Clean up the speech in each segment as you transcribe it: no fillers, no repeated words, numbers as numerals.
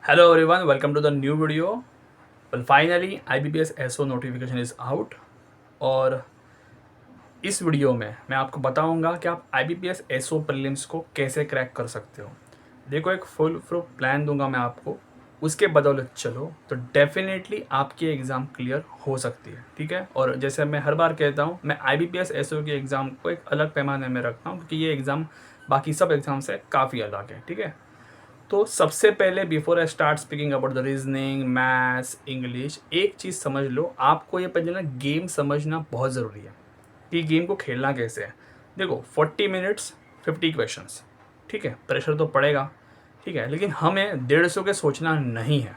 Hello everyone, welcome to the new video. Well, finally IBPS SO notification is out और इस video में मैं आपको बताऊंगा कि आप IBPS SO प्रीलिम्स को कैसे क्रैक कर सकते हो। देखो, एक फुल प्रूफ प्लान दूंगा मैं आपको, उसके बदौलत चलो तो डेफिनेटली आपकी एग्ज़ाम क्लियर हो सकती है। ठीक है, और जैसे मैं हर बार कहता हूँ, मैं IBPS SO के एग्ज़ाम को एक अलग पैमाने में रखता हूँ क्योंकि ये एग्ज़ाम बाकी सब एग्ज़ाम से काफ़ी अलग है। ठीक है, तो सबसे पहले before I start speaking about the reasoning, maths, English, एक चीज़ समझ लो, आपको ये पहले ना गेम समझना बहुत ज़रूरी है कि गेम को खेलना कैसे है। देखो, 40 मिनट्स 50 क्वेश्चंस, ठीक है, प्रेशर तो पड़ेगा, ठीक है, लेकिन हमें 150 के सोचना नहीं है।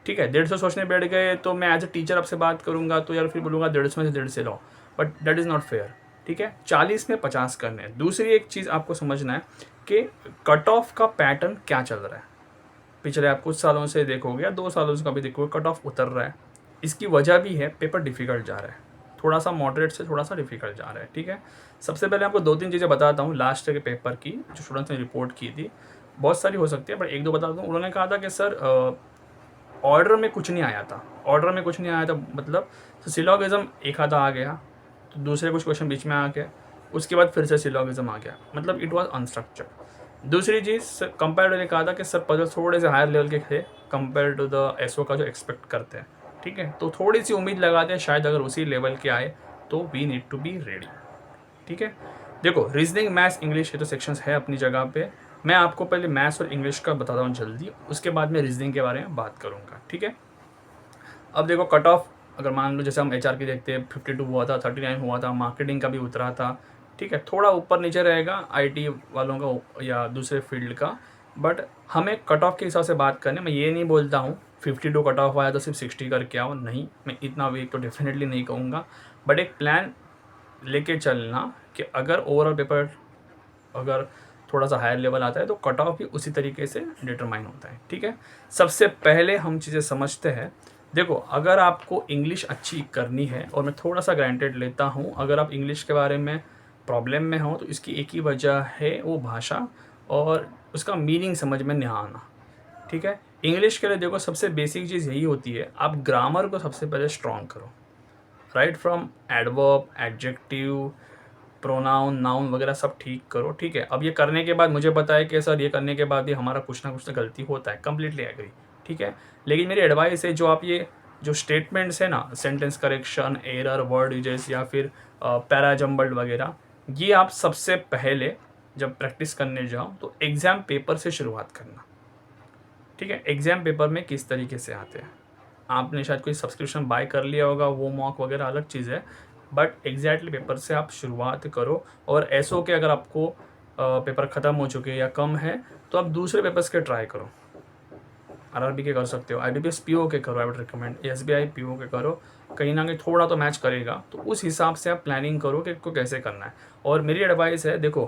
ठीक है, 150 सोचने बैठ गए तो मैं एज ए टीचर आपसे बात करूंगा तो यार फिर बोलूँगा 150 में से 150 लो, but that is not fair. ठीक है, 40 में 50 करने हैं। दूसरी एक चीज़ आपको समझना है कि कट ऑफ का पैटर्न क्या चल रहा है। पिछले आप कुछ सालों से देखोगे या 2 सालों से कभी देखोगे, कट ऑफ उतर रहा है। इसकी वजह भी है, पेपर डिफ़िकल्ट जा रहा है, थोड़ा सा मॉडरेट से थोड़ा सा डिफ़िकल्ट जा रहा है। ठीक है, सबसे पहले आपको 2-3 चीज़ें बताता हूँ लास्ट के पेपर की, जो स्टूडेंट्स ने रिपोर्ट की थी। बहुत सारी हो सकती है, बट एक दो बता दूँ। उन्होंने कहा था कि सर ऑर्डर में कुछ नहीं आया था। ऑर्डर में कुछ नहीं आया था मतलब सिलोगिज्म एक आधा आ गया, तो दूसरे कुछ क्वेश्चन बीच में आ गए, उसके बाद फिर से सिलोगिज्म आ गया, मतलब इट वाज अनस्ट्रक्चर्ड। दूसरी चीज़, कंपेयर ने कहा था कि सर पजल थोड़े से हायर लेवल के थे कंपेयर टू द एसओ का जो एक्सपेक्ट करते हैं। ठीक है, तो थोड़ी सी उम्मीद लगाते हैं, शायद अगर उसी लेवल के आए तो we need to be ready. ठीक है, देखो, रीजनिंग, मैथ्स, इंग्लिश, ये तो सेक्शंस है अपनी जगह पे। मैं आपको पहले मैथ्स और इंग्लिश का बताता हूँ जल्दी, उसके बाद मैं रीजनिंग के बारे में बात करूँगा। ठीक है, अब देखो, कट ऑफ अगर मान लो जैसे हम एचआर की देखते हैं, 52 हुआ था, 39 हुआ था, मार्केटिंग का भी उतरा था। ठीक है, थोड़ा ऊपर नीचे रहेगा आईटी वालों का या दूसरे फील्ड का, बट हमें कट ऑफ के हिसाब से बात करने। मैं ये नहीं बोलता हूँ 52 कट ऑफ आया तो सिर्फ 60 करके आओ, नहीं, मैं इतना वीक तो डेफिनेटली नहीं कहूँगा, बट एक प्लान लेके चलना कि अगर ओवरऑल पेपर अगर थोड़ा सा हायर लेवल आता है तो कट ऑफ भी उसी तरीके से डिटरमाइन होता है। ठीक है, सबसे पहले हम चीज़ें समझते हैं। देखो, अगर आपको इंग्लिश अच्छी करनी है, और मैं थोड़ा सा ग्रांटेड लेता हूँ, अगर आप इंग्लिश के बारे में प्रॉब्लम में हो तो इसकी एक ही वजह है, वो भाषा और उसका मीनिंग समझ में नहीं आना। ठीक है, इंग्लिश के लिए देखो, सबसे बेसिक चीज़ यही होती है, आप ग्रामर को सबसे पहले स्ट्रॉन्ग करो। Right from adverb, adjective, pronoun, noun वगैरह सब ठीक करो। ठीक है, अब ये करने के बाद मुझे पता है कि सर ये करने के बाद भी हमारा कुछ ना कुछ तो गलती होता है, कंप्लीटली एग्री। ठीक है, लेकिन मेरी एडवाइस है, जो आप ये जो स्टेटमेंट्स है ना, sentence correction, error, word uses या फिर पैरा जम्बल्ड वगैरह, ये आप सबसे पहले जब प्रैक्टिस करने जाओ तो एग्ज़ाम पेपर से शुरुआत करना। ठीक है, एग्ज़ाम पेपर में किस तरीके से आते हैं, आपने शायद कोई सब्सक्रिप्शन बाय कर लिया होगा, वो मॉक वगैरह अलग चीज़ है, बट एग्जैक्टली पेपर से आप शुरुआत करो। और एसओ के अगर आपको पेपर ख़त्म हो चुके हैं या कम है तो आप दूसरे पेपर्स के ट्राई करो। आरआरबी के कर सकते हो, आईबीपीएस पीओ के करो, आई वुड रिकमेंड एसबीआई पीओ के करो, कहीं ना कहीं थोड़ा तो मैच करेगा, तो उस हिसाब से आप प्लानिंग करो कि इसको कैसे करना है। और मेरी एडवाइस है, देखो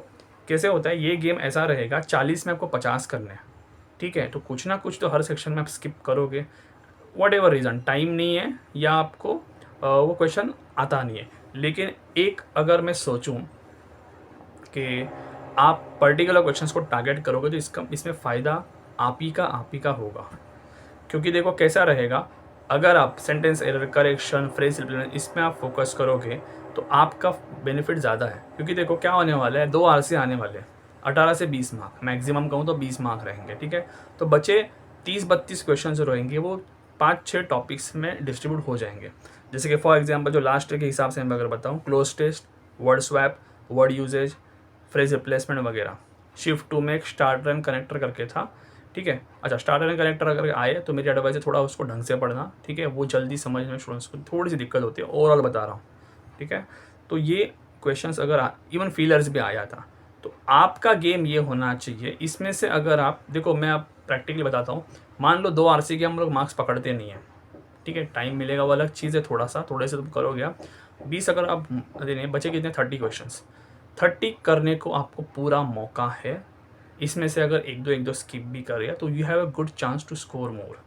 कैसे होता है, ये गेम ऐसा रहेगा, 40 में आपको 50 करने हैं। ठीक है, तो कुछ ना कुछ तो हर सेक्शन में आप स्किप करोगे, वट एवर रीज़न, टाइम नहीं है या आपको वो क्वेश्चन आता नहीं है। लेकिन एक अगर मैं सोचूं कि आप पर्टिकुलर क्वेश्चंस को टारगेट करोगे तो इसमें फ़ायदा आप ही का होगा। क्योंकि देखो कैसा रहेगा, अगर आप sentence error, correction, phrase replacement, इसमें आप फोकस करोगे तो आपका बेनिफिट ज़्यादा है। क्योंकि देखो क्या होने वाला है, 2 आरसी आने वाले हैं, 18 से 20 मार्क मैक्सिमम कहूँ तो 20 मार्क रहेंगे। ठीक है, तो बचे 30-32 क्वेश्चन जो रहेंगे वो 5-6 टॉपिक्स में डिस्ट्रीब्यूट हो जाएंगे। जैसे कि फॉर एग्जाम्पल जो लास्ट के हिसाब से मैं अगर बताऊँ, cloze test, word swap, word usages, phrase replacement वगैरह, shift to make, starter and connector करके था। ठीक है, अच्छा, स्टार्टर एंड कनेक्टर अगर आए तो मेरी एडवाइस है थोड़ा उसको ढंग से पढ़ना। ठीक है, वो जल्दी समझ में स्टूडेंट्स को थोड़ी सी दिक्कत होती है, ओवरऑल बता रहा हूँ। ठीक है, तो ये क्वेश्चंस अगर इवन फीलर्स भी आया था तो आपका गेम ये होना चाहिए, इसमें से अगर आप देखो, मैं आप प्रैक्टिकली बताता हूँ, मान लो 2 आरसी के हम लोग मार्क्स पकड़ते नहीं हैं। ठीक है, टाइम मिलेगा वो अलग चीज़ है, थोड़े से तुम करोगे आप 20, अगर आप देने बचे कितने 30 क्वेश्चंस, 30 करने को आपको पूरा मौका है। इसमें से अगर एक दो स्किप भी कर गया तो you have a good chance to score more.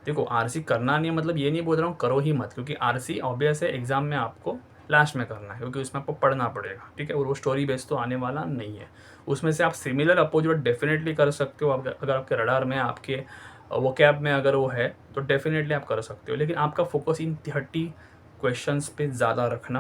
देखो, आरसी करना नहीं है मतलब ये नहीं बोल रहा हूँ करो ही मत, क्योंकि आरसी ऑब्वियस है एग्जाम में आपको लास्ट में करना है, क्योंकि उसमें आपको पढ़ना पड़ेगा। ठीक है, और वो स्टोरी बेस तो आने वाला नहीं है। उसमें से आप सिमिलर अपोजिट डेफिनेटली कर सकते हो, अगर आपके रडार में आपके वो कैब में अगर वो है तो डेफिनेटली आप कर सकते हो, लेकिन आपका फोकस इन 30 क्वेश्चंस पे ज़्यादा रखना,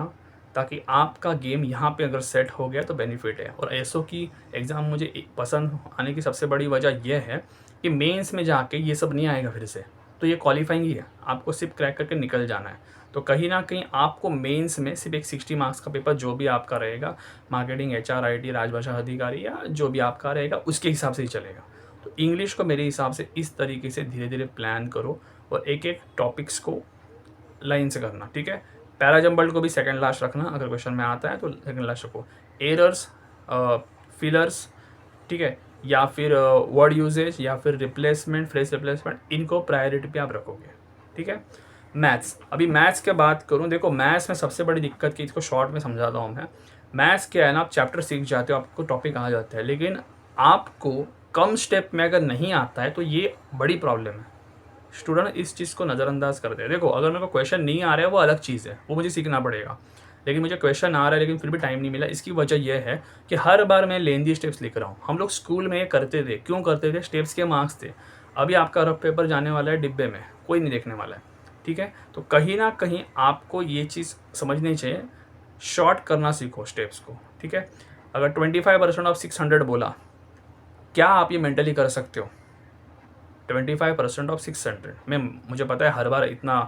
ताकि आपका गेम यहाँ पे अगर सेट हो गया तो बेनिफिट है। और एसओ की एग्ज़ाम मुझे पसंद आने की सबसे बड़ी वजह यह है कि मेंस में जाके ये सब नहीं आएगा फिर से, तो ये क्वालिफाइंग ही है, आपको सिर्फ क्रैक करके निकल जाना है। तो कहीं ना कहीं आपको मेंस में सिर्फ एक 60 मार्क्स का पेपर जो भी आपका रहेगा, मार्केटिंग, एचआर, आईटी, राजभाषा अधिकारी या जो भी आपका रहेगा उसके हिसाब से ही चलेगा। तो इंग्लिश को मेरे हिसाब से इस तरीके से धीरे धीरे प्लान करो और एक एक टॉपिक्स को लाइन से करना, ठीक है। पैराजम्बल्ट को भी सेकंड लास्ट रखना, अगर क्वेश्चन में आता है तो सेकंड लास्ट रखो। एरर्स, फिलर्स, ठीक है, या फिर वर्ड यूजेज या फिर रिप्लेसमेंट, फ्रेज रिप्लेसमेंट, इनको प्रायोरिटी पे आप रखोगे, ठीक है। मैथ्स, अभी मैथ्स की बात करूँ, देखो मैथ्स में सबसे बड़ी दिक्कत की, इसको शॉर्ट में समझाता हूँ मैं। मैथ्स क्या है ना, आप चैप्टर सीख जाते हो, आपको टॉपिक आ जाता है, लेकिन आपको कम स्टेप में अगर नहीं आता है तो ये बड़ी प्रॉब्लम है। स्टूडेंट इस चीज़ को नज़रअंदाज करते हैं। देखो अगर मेरे को क्वेश्चन नहीं आ रहा है वो अलग चीज़ है, वो मुझे सीखना पड़ेगा, लेकिन मुझे क्वेश्चन आ रहा है लेकिन फिर भी टाइम नहीं मिला। इसकी वजह यह है कि हर बार मैं लेंदी स्टेप्स लिख रहा हूँ। हम लोग स्कूल में ये करते थे, क्यों करते थे? स्टेप्स के मार्क्स थे। अभी आपका रफ पेपर जाने वाला है डिब्बे में, कोई नहीं देखने वाला है, ठीक है। तो कहीं ना कहीं आपको ये चीज़ समझनी चाहिए, शॉर्ट करना सीखो स्टेप्स को, ठीक है। अगर 25% ऑफ 600 बोला, क्या आप ये मेंटली कर सकते हो? 25% ऑफ 600 में मुझे पता है हर बार इतना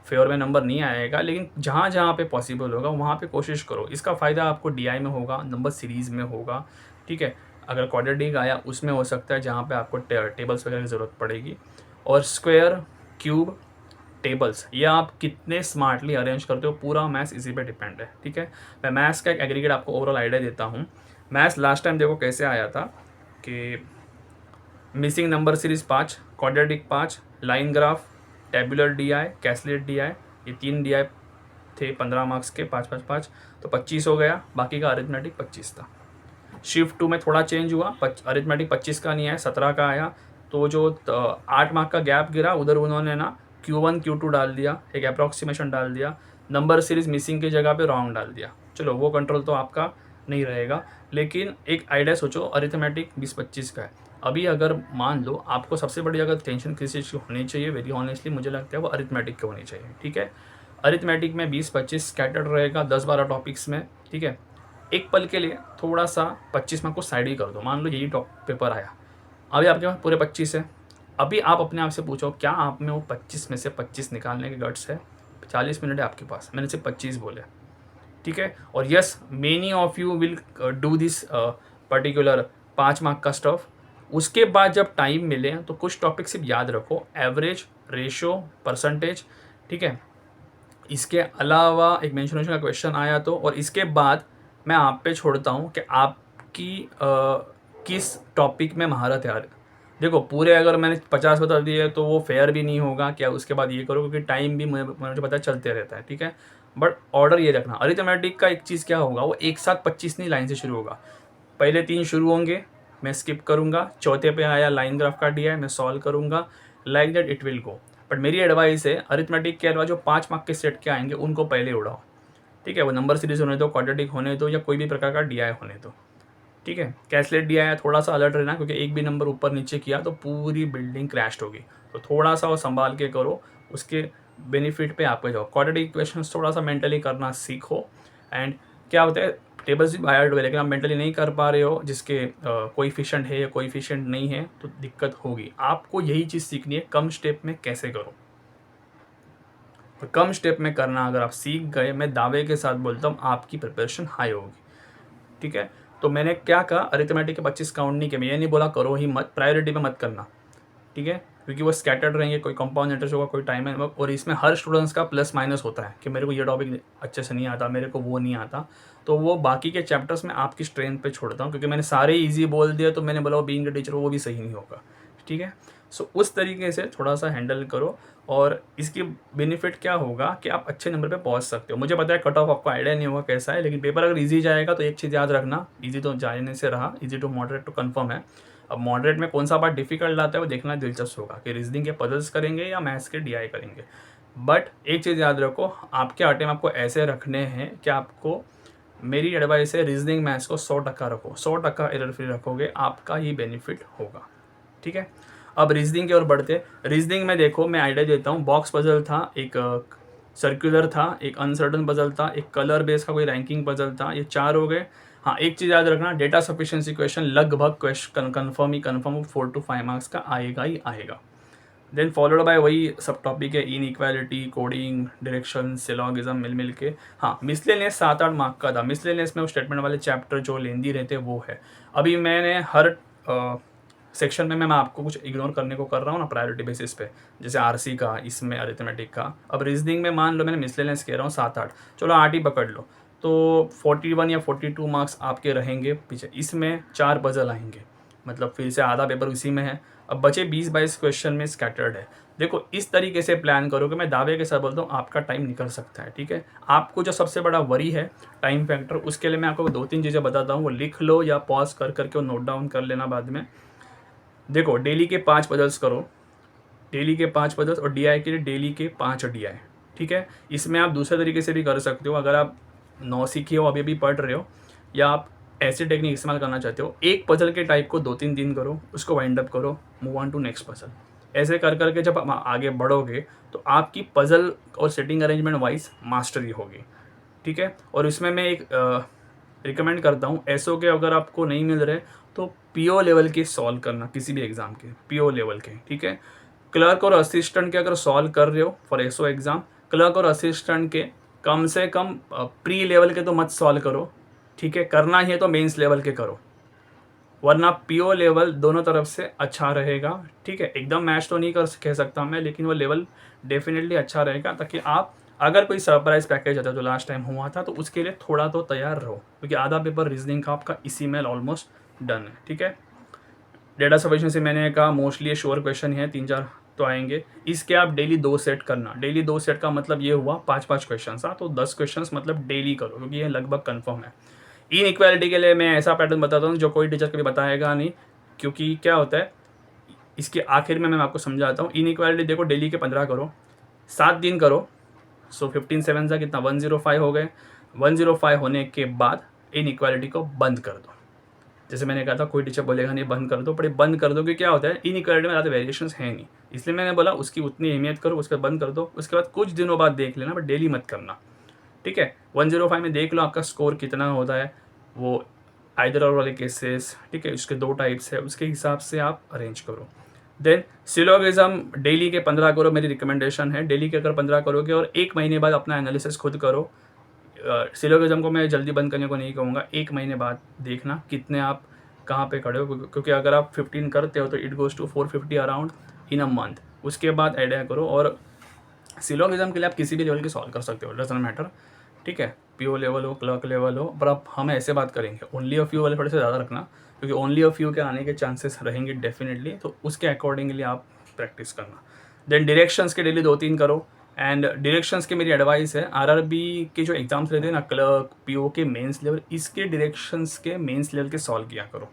फेवर में नंबर नहीं आएगा, लेकिन जहाँ जहाँ पे पॉसिबल होगा वहाँ पे कोशिश करो। इसका फ़ायदा आपको डीआई में होगा, नंबर सीरीज़ में होगा, ठीक है। अगर क्वाड्रेटिक आया उसमें हो सकता है जहाँ पे आपको टेबल्स वगैरह की ज़रूरत पड़ेगी। और स्क्वायर, क्यूब, टेबल्स, ये आप कितने स्मार्टली अरेंज करते हो, पूरा मैथ्स इसी पे डिपेंड है, ठीक है। मैं मैथ्स का एक एग्रीगेट आपको ओवरऑल आइडिया देता हूँ। मैथ्स लास्ट टाइम देखो कैसे आया था कि missing number series 5, quadratic 5, line graph, tabular DI, caselet DI, ये 3 डीआई थे 15 मार्क्स के, 5-5-5, तो 25 हो गया। बाकी का अरिथमेटिक 25 था। शिफ्ट 2 में थोड़ा चेंज हुआ, अरिथमेटिक 25 का नहीं आया, 17 का आया। तो जो 8 मार्क का गैप गिरा उधर उन्होंने ना Q1 Q2 डाल दिया, एक अप्रॉक्सीमेशन डाल दिया, नंबर सीरीज मिसिंग की जगह पे रॉन्ग डाल दिया। चलो वो कंट्रोल तो आपका नहीं रहेगा, लेकिन एक आइडिया सोचो, अरिथमेटिक 20-25 का है। अभी अगर मान लो आपको सबसे बड़ी अगर टेंशन किसी चीज़ की होनी चाहिए, वेरी ऑनेस्टली मुझे लगता है वो अरिथमेटिक की होनी चाहिए, ठीक है। अरिथमेटिक में 20-25 स्कैटर्ड रहेगा 10-12 टॉपिक्स में, ठीक है। एक पल के लिए थोड़ा सा 25 मार्क को साइड ही कर दो, मान लो यही टॉप पेपर आया, अभी आपके पास पूरे 25 है। अभी आप अपने आप से पूछो, क्या आप में वो 25 में से 25 निकालने के गट्स है? 40 मिनट है आपके पास, मैंने सिर्फ 25 बोले, ठीक है। और yes, many of you will do this particular 5 mark का स्टफ। उसके बाद जब टाइम मिले तो कुछ टॉपिक सिर्फ याद रखो, एवरेज, रेशो, परसेंटेज, ठीक है। इसके अलावा एक मेंशनेशन का क्वेश्चन आया तो, और इसके बाद मैं आप पे छोड़ता हूँ कि आपकी किस टॉपिक में महारत है। देखो पूरे अगर मैंने 50 बता दिए तो वो फेयर भी नहीं होगा, क्या उसके बाद ये करो, क्योंकि टाइम भी मुझे पता है चलते रहता है, ठीक है। बट ऑर्डर ये रखना, अरिथमेटिक का एक चीज़ क्या होगा, वो एक साथ 25 नहीं लाइन से शुरू होगा। पहले 3 शुरू होंगे, मैं स्किप करूँगा, चौथे पे आया लाइन ग्राफ का दिया है, मैं सॉल्व करूँगा, like that it will go. But मेरी एडवाइस है, अरिथमेटिक के अलावा जो 5 मार्क के सेट के आएंगे उनको पहले उड़ाओ, ठीक है। वो नंबर सीरीज होने दो, क्वाड्रेटिक होने दो, या कोई भी प्रकार का डीआई होने दो, ठीक है। कैसलेट डीआई थोड़ा सा अलर्ट रहना, क्योंकि एक भी नंबर ऊपर नीचे किया तो पूरी बिल्डिंग क्रैश होगी, तो थोड़ा सा वो संभाल के करो, उसके बेनिफिट पे आपके जाओ। क्वाड्रेटिक इक्वेशंस थोड़ा सा मेंटली करना सीखो। एंड क्या होता है, टेबल्स भी बाय हुए, लेकिन आप मेंटली नहीं कर पा रहे हो, जिसके कोएफिशिएंट है या कोएफिशिएंट नहीं है, तो दिक्कत होगी। आपको यही चीज़ सीखनी है, कम स्टेप में कैसे करो। तो कम स्टेप में करना अगर आप सीख गए, मैं दावे के साथ बोलता हूँ आपकी प्रिपरेशन हाई होगी, ठीक है। तो मैंने क्या कहा, अरिथमेटिक के 25 काउंट नहीं किया, मैं ये नहीं बोला करो ही मत, प्रायोरिटी में मत करना, ठीक है, क्योंकि वो स्कैटर्ड रहेंगे, कोई कंपाउंड इंटरेस्ट होगा, कोई टाइम है, और इसमें हर स्टूडेंट्स का प्लस माइनस होता है कि मेरे को ये टॉपिक अच्छे से नहीं आता, मेरे को वो नहीं आता, तो वो बाकी के चैप्टर्स में आपकी स्ट्रेंथ पे छोड़ता हूँ, क्योंकि मैंने सारे ईजी बोल दिया तो मैंने बोला वो बीइंग अ टीचर वो भी सही नहीं होगा, ठीक है। सो उस तरीके से थोड़ा सा हैंडल करो, और इसकी बेनिफिट क्या होगा कि आप अच्छे नंबर पे पहुंच सकते हो। मुझे पता है कट ऑफ आपको आइडिया नहीं होगा कैसा है, लेकिन पेपर अगर इजी जाएगा तो एक चीज़ याद रखना, इजी तो जाने से रहा, easy to moderate to confirm है। अब मॉडरेट में कौन सा पार्ट डिफिकल्ट आता है वो देखना दिलचस्प होगा, कि रीजनिंग के पजल्स करेंगे या मैथ्स के डीआई करेंगे। बट एक चीज़ याद रखो, आपके आइटम आपको ऐसे रखने हैं कि आपको, मेरी एडवाइस है, रीजनिंग मैथ्स को 100% रखो, 100% एरर फ्री रखोगे, आपका ही बेनिफिट होगा, ठीक है। अब रीजनिंग की ओर बढ़ते। रीजनिंग में देखो, मैं आइडिया देता हूँ। बॉक्स पजल था, एक सर्कुलर था, एक अनसर्टन पजल था, एक कलर बेस का कोई रैंकिंग पजल था। ये 4 हो गए। हाँ, एक चीज़ याद रखना, डेटा सफिशिएंसी क्वेश्चन लगभग क्वेश्चन कन्फर्म 4 to 5 मार्क्स का आएगा ही आएगा। देन फॉलोड बाय वही सब टॉपिक है, इनइक्वालिटी, कोडिंग, डायरेक्शन, सिलोगिज्म, मिल के। हाँ, मिसलेनियस 7-8 मार्क का था। मिसलेनियस में वो स्टेटमेंट वाले चैप्टर जो लेंदी रहते वो है। अभी मैंने हर सेक्शन में मैं आपको कुछ इग्नोर करने को कर रहा हूँ ना, प्रायोरिटी बेसिस पे, जैसे आरसी का, इसमें अरिथमेटिक का। अब रीजनिंग में मान लो मैंने मिसलेनियस कह रहा हूँ 7-8, चलो 8 ही पकड़ लो, तो 41 या 42 मार्क्स आपके रहेंगे पीछे। इसमें 4 पजल आएंगे, मतलब फिर से आधा पेपर उसी में है। अब बचे 20-22 क्वेश्चन में स्कैटर्ड है। देखो, इस तरीके से प्लान करो कि मैं दावे के साथ बोलता हूँ आपका टाइम निकल सकता है। ठीक है, आपको जो सबसे बड़ा वरी है टाइम फैक्टर, उसके लिए मैं आपको 2-3 चीज़ें बताता हूँ, वो लिख लो या पॉज कर करके वो नोट डाउन कर लेना बाद में। देखो, डेली के 5 पजल्स करो, डेली के 5 पजल्स, और डीआई के लिए डेली के 5 डीआई। ठीक है, इसमें आप दूसरे तरीके से भी कर सकते हो। अगर आप नौसिखिए हो, अभी अभी पढ़ रहे हो, या आप ऐसी टेक्निक इस्तेमाल करना चाहते हो, एक पजल के टाइप को 2-3 दिन करो, उसको वाइंड अप करो, move on to next puzzle. ऐसे कर करके जब आप आगे बढ़ोगे तो आपकी पजल और सेटिंग अरेंजमेंट वाइज मास्टरी होगी। ठीक है, और इसमें मैं एक रिकमेंड करता हूँ, एसओ के अगर आपको नहीं मिल रहे तो पीओ लेवल के सॉल्व करना, किसी भी एग्ज़ाम के पीओ लेवल के। ठीक है, क्लर्क और असिस्टेंट के अगर सॉल्व कर रहे हो फॉर एसओ एग्ज़ाम, क्लर्क और असिस्टेंट के कम से कम प्री लेवल के तो मत सॉल्व करो। ठीक है, करना ही है तो मेंस लेवल के करो, वरना पीओ लेवल दोनों तरफ से अच्छा रहेगा। ठीक है, एकदम मैच तो नहीं कह सकता मैं, लेकिन वो लेवल डेफिनेटली अच्छा रहेगा, ताकि आप अगर कोई सरप्राइज पैकेज आता है जो लास्ट टाइम हुआ था, तो उसके लिए थोड़ा तो तैयार रहो, क्योंकि आधा पेपर रीजनिंग का आपका इसी में ऑलमोस्ट डन है। ठीक है, डेटा सफिशिएंसी मैंने कहा मोस्टली ये श्योर क्वेश्चन है, 3-4 तो आएंगे। इसके आप डेली 2 सेट करना। डेली 2 सेट का मतलब ये हुआ 5-5 क्वेश्चन, हाँ, तो 10 क्वेश्चन मतलब डेली करो, क्योंकि ये लगभग कन्फर्म है। इनइक्वालिटी के लिए मैं ऐसा पैटर्न बताता हूँ जो कोई टीचर कभी बताएगा नहीं, क्योंकि क्या होता है, इसके आखिर में मैं आपको समझाता हूँ। इनइक्वालिटी देखो, डेली के 15 करो, 7 दिन करो, सो 15 7 सा कितना 105 हो गए। 105 होने के बाद इनइक्वालिटी को बंद कर दो। जैसे मैंने कहा था, कोई टीचर बोलेगा नहीं बंद कर दो, पर बंद कर दो, कि क्या होता है, इनइक्वालिटी में ज़्यादा वेरिएशंस है नहीं, इसलिए मैंने बोला उसकी उतनी अहमियत करो, उसके बाद बंद कर दो। उसके बाद कुछ दिनों बाद देख लेना, बट डेली मत करना। ठीक है, 105 में देख लो आपका स्कोर कितना होता है, वो आइदर और वाले केसेस। ठीक है, उसके 2 टाइप्स है, उसके हिसाब से आप अरेंज करो। देन सिलोगिज्म डेली के 15 करो, मेरी रिकमेंडेशन है। डेली के अगर 15 करोगे और 1 महीने बाद अपना एनालिसिस खुद करो। सिलोगिज्म को मैं जल्दी बंद करने को नहीं कहूँगा, 1 महीने बाद देखना कितने आप कहाँ पे खड़े हो, क्योंकि अगर आप 15 करते हो तो it goes to 450 around in a month. उसके बाद आइडिया करो, और सिलोगिज्म के लिए आप किसी भी लेवल की सॉल्व कर सकते हो, डजंट मैटर। ठीक है, पीओ लेवल हो, क्लर्क लेवल हो, पर अब हम ऐसे बात करेंगे, ओनली अ फ्यू वाले थोड़े से ज़्यादा रखना, क्योंकि ओनली अ फ्यू के आने के चांसेस रहेंगे डेफिनेटली, तो उसके अकॉर्डिंगली आप प्रैक्टिस करना। देन डायरेक्शंस के डेली 2-3 करो। एंड डायरेक्शंस की मेरी एडवाइस है, आरआरबी के जो एग्जाम्स रहते हैं ना, क्लर्क, पीओ के मेंस लेवल, इसके डायरेक्शंस के मेंस लेवल के सॉल्व किया करो।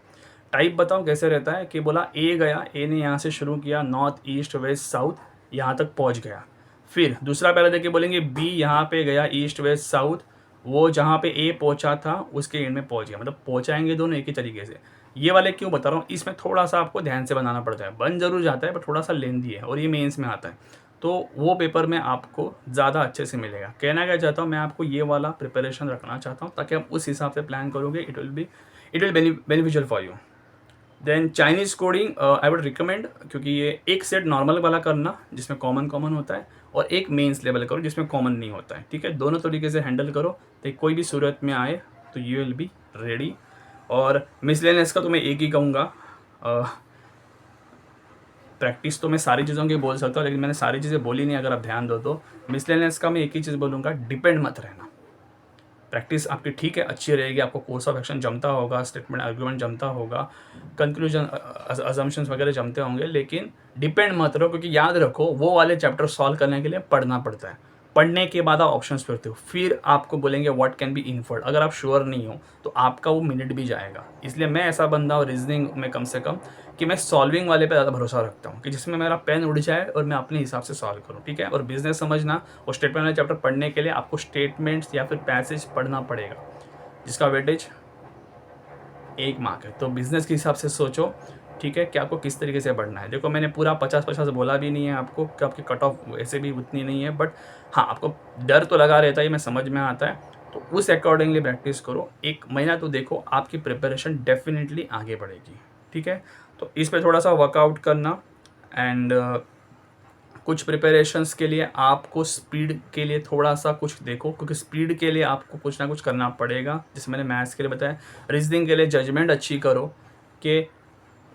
टाइप बताओ कैसे रहता है, कि बोला ए गया, ए ने यहाँ से शुरू किया, नॉर्थ ईस्ट वेस्ट साउथ यहाँ तक पहुँच गया। फिर दूसरा पैरा देके बोलेंगे बी यहाँ पे गया ईस्ट वेस्ट साउथ, वो जहाँ पे ए पहुँचा था उसके एंड में पहुँच गया, मतलब पहुँचाएंगे दोनों एक ही तरीके से। ये वाले क्यों बता रहा हूँ, इसमें थोड़ा सा आपको ध्यान से बनाना पड़ता है, बन जरूर जाता है पर थोड़ा सा लेंदी है, और ये मेंस में आता है, तो वो पेपर में आपको ज़्यादा अच्छे से मिलेगा। कहना क्या चाहता हूँ, मैं आपको ये वाला प्रिपरेशन रखना चाहता हूँ, ताकि आप उस हिसाब से प्लान करोगे, it will beneficial for you. Then Chinese coding I would recommend, क्योंकि ये एक सेट नॉर्मल वाला करना जिसमें कॉमन होता है, और एक मेंस लेवल करो जिसमें कॉमन नहीं होता है। ठीक है, दोनों तरीके से हैंडल करो, तो कोई भी सूरत में आए तो यू विल बी रेडी। और मिसलेनियस का तो मैं एक ही कहूँगा, प्रैक्टिस तो मैं सारी चीज़ों की बोल सकता हूँ, लेकिन मैंने सारी चीज़ें बोली नहीं, अगर आप ध्यान दो तो। मिसलेनियस का मैं एक ही चीज़ बोलूँगा, डिपेंड मत रहना। प्रैक्टिस आपकी ठीक है, अच्छी रहेगी, आपको कोर्स ऑफ एक्शन जमता होगा, स्टेटमेंट आर्गुमेंट जमता होगा, कंक्लूजन अजम्पशंस वगैरह जमते होंगे, लेकिन डिपेंड मत रहो, क्योंकि याद रखो वो वाले चैप्टर सॉल्व करने के लिए पढ़ना पड़ता है। पढ़ने के बाद आप ऑप्शंस पढ़ते हो, फिर आपको बोलेंगे व्हाट कैन बी इन्फर्ड। अगर आप श्योर नहीं हो तो आपका वो मिनट भी जाएगा। इसलिए मैं ऐसा बंदा हूँ रीजनिंग में कम से कम, कि मैं सॉल्विंग वाले पे ज़्यादा भरोसा रखता हूँ, कि जिसमें मेरा पेन उड़ जाए और मैं अपने हिसाब से सॉल्व करूँ। ठीक है, और बिजनेस समझना और स्टेटमेंट वाले चैप्टर पढ़ने के लिए आपको स्टेटमेंट्स या फिर पैसेज पढ़ना पड़ेगा, जिसका वेटेज 1 मार्क है। तो बिजनेस के हिसाब से सोचो ठीक है, कि आपको किस तरीके से पढ़ना है। देखो मैंने पूरा 50-50 बोला भी नहीं है आपको कि आपकी कट ऑफ वैसे भी उतनी नहीं है, बट हाँ, आपको डर तो लगा रहता है, मैं समझ में आता है। तो उस अकॉर्डिंगली प्रैक्टिस करो, 1 महीना तो देखो, आपकी प्रिपरेशन डेफ़िनिटली आगे बढ़ेगी, ठीक है। तो इस पे थोड़ा-सा वर्कआउट करना एंड कुछ प्रिपरेशंस के लिए आपको स्पीड के लिए थोड़ा-सा कुछ देखो, क्योंकि स्पीड के लिए आपको कुछ ना कुछ करना पड़ेगा। जैसे मैंने मैथ्स के लिए बताया, रीज़निंग के लिए जजमेंट अच्छी करो कि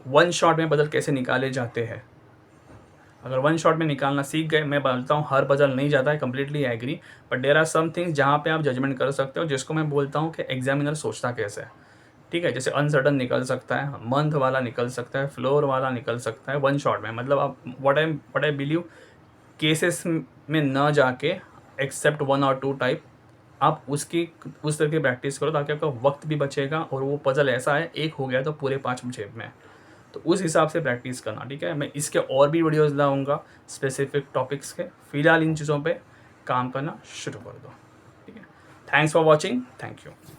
वन शॉट में पज़ल कैसे निकाले जाते हैं। अगर वन शॉट में निकालना सीख गए, मैं बोलता हूँ हर पज़ल नहीं जाता है, completely agree, but there are some things जहाँ पे आप जजमेंट कर सकते हो, जिसको मैं बोलता हूँ कि एग्ज़ामिनर सोचता कैसे है, ठीक है। जैसे अनसर्टेन निकल सकता है, मंथ वाला निकल सकता है, फ्लोर वाला निकल सकता है वन शॉट में। मतलब आप व्हाट आई बिलीव केसेस में न जाके एक्सेप्ट 1 और 2 टाइप आप उसकी उस तरह की प्रैक्टिस करो, ताकि आपका वक्त भी बचेगा और वो पज़ल ऐसा है, एक हो गया तो पूरे 5 जेब में। तो उस हिसाब से प्रैक्टिस करना, ठीक है। मैं इसके और भी वीडियोस लाऊंगा स्पेसिफिक टॉपिक्स के। फिलहाल इन चीज़ों पे काम करना शुरू कर दो, ठीक है। Thanks for watching, thank you.